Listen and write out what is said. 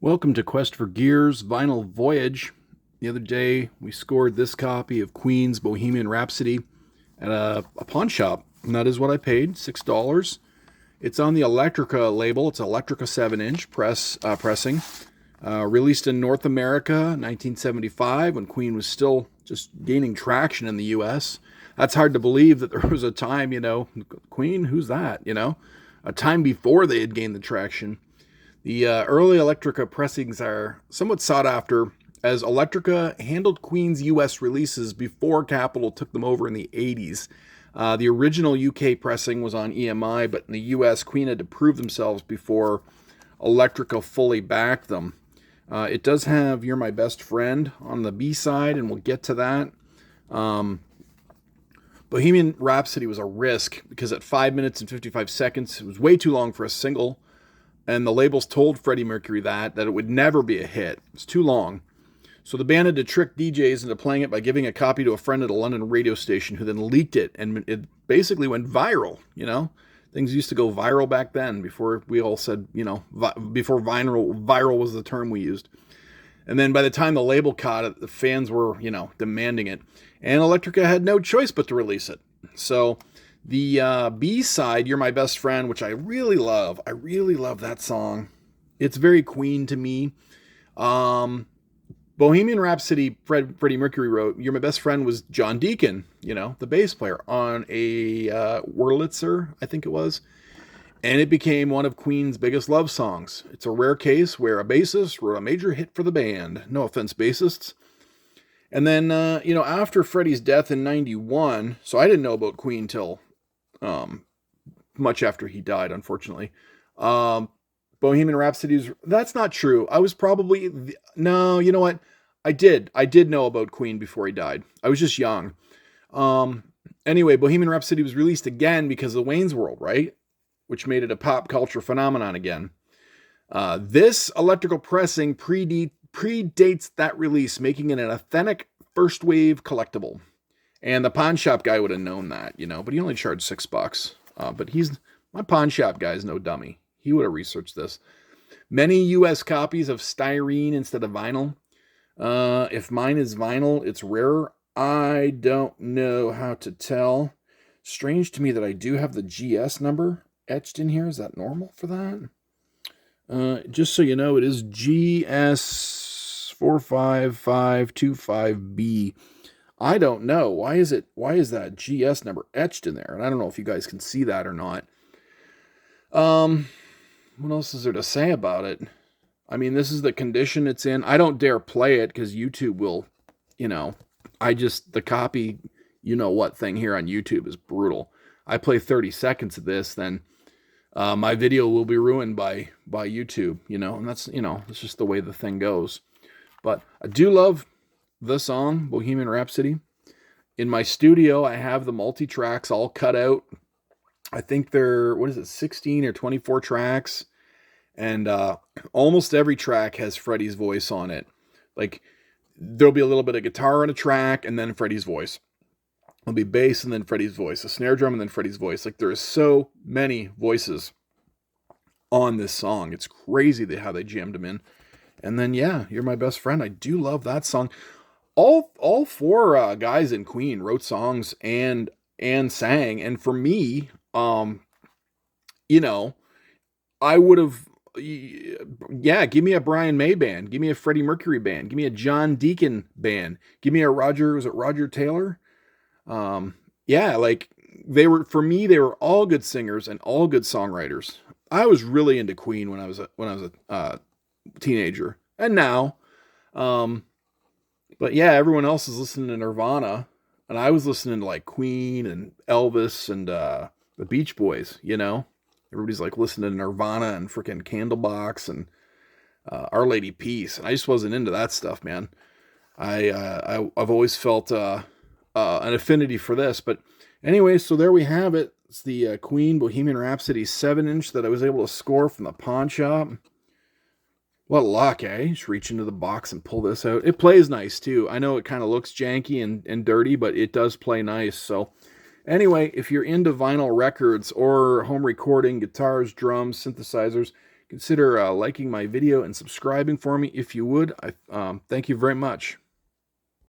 Welcome to Quest for Gears Vinyl Voyage. The other day, we scored this copy of Queen's Bohemian Rhapsody at a pawn shop, and that is what I paid, $6. It's on the Elektra label. It's Elektra 7-inch pressing, released in North America, 1975, when Queen was still just gaining traction in the U.S. That's hard to believe that there was a time, Queen, who's that, a time before they had gained the traction. The early Elektra pressings are somewhat sought after, as Elektra handled Queen's US releases before Capitol took them over in the 80s. The original UK pressing was on EMI, but in the US, Queen had to prove themselves before Elektra fully backed them. It does have You're My Best Friend on the B side, and we'll get to that. Bohemian Rhapsody was a risk because at 5 minutes and 55 seconds, it was way too long for a single. And the labels told Freddie Mercury that it would never be a hit. It's too long. So the band had to trick DJs into playing it by giving a copy to a friend at a London radio station who then leaked it, and it basically went viral, Things used to go viral back then before we all said, before viral was the term we used. And then by the time the label caught it, the fans were, demanding it. And Elektra had no choice but to release it. So the B-side, You're My Best Friend, which I really love. I really love that song. It's very Queen to me. Bohemian Rhapsody, Freddie Mercury wrote, You're My Best Friend was John Deacon, the bass player, on a Wurlitzer, I think it was. And it became one of Queen's biggest love songs. It's a rare case where a bassist wrote a major hit for the band. No offense, bassists. And then, after Freddie's death in 91, so I didn't know about Queen till much after he died, unfortunately. Bohemian Rhapsody, that's not true. I was probably, no, you know what? I did know about Queen before he died. I was just young. Anyway, Bohemian Rhapsody was released again because of Wayne's World, right? Which made it a pop culture phenomenon again. This electrical pressing predates that release, making it an authentic first wave collectible. And the pawn shop guy would have known that, but he only charged $6. But my pawn shop guy is no dummy. He would have researched this. Many U.S. copies of styrene instead of vinyl. If mine is vinyl, it's rarer. I don't know how to tell. Strange to me that I do have the GS number etched in here. Is that normal for that? Just so you know, it is GS 45525B. I don't know. Why is that GS number etched in there? And I don't know if you guys can see that or not. What else is there to say about it? I mean, this is the condition it's in. I don't dare play it because YouTube will, the copy, what thing here on YouTube is brutal. I play 30 seconds of this, then my video will be ruined by YouTube, and that's, it's just the way the thing goes. But I do love the song, Bohemian Rhapsody. In my studio, I have the multi-tracks all cut out. I think they're, 16 or 24 tracks? And almost every track has Freddie's voice on it. Like, there'll be a little bit of guitar on a track, and then Freddie's voice. There'll be bass, and then Freddie's voice. A snare drum, and then Freddie's voice. Like, there are so many voices on this song. It's crazy how they jammed them in. And then, yeah, You're My Best Friend. I do love that song. All four guys in Queen wrote songs and sang. And for me, I would have, give me a Brian May band. Give me a Freddie Mercury band. Give me a John Deacon band. Give me a Roger Taylor? They were all good singers and all good songwriters. I was really into Queen when I was a teenager, and now, but yeah, everyone else is listening to Nirvana, and I was listening to like Queen and Elvis and the Beach Boys. Everybody's like listening to Nirvana and freaking Candlebox and Our Lady Peace, and I just wasn't into that stuff, man. I've always felt an affinity for this, but anyway, so there we have it. It's the Queen Bohemian Rhapsody 7-inch that I was able to score from the pawn shop. What luck, eh? Just reach into the box and pull this out. It plays nice, too. I know it kind of looks janky and dirty, but it does play nice. So, anyway, if you're into vinyl records or home recording, guitars, drums, synthesizers, Consider liking my video and subscribing for me if you would. Thank you very much.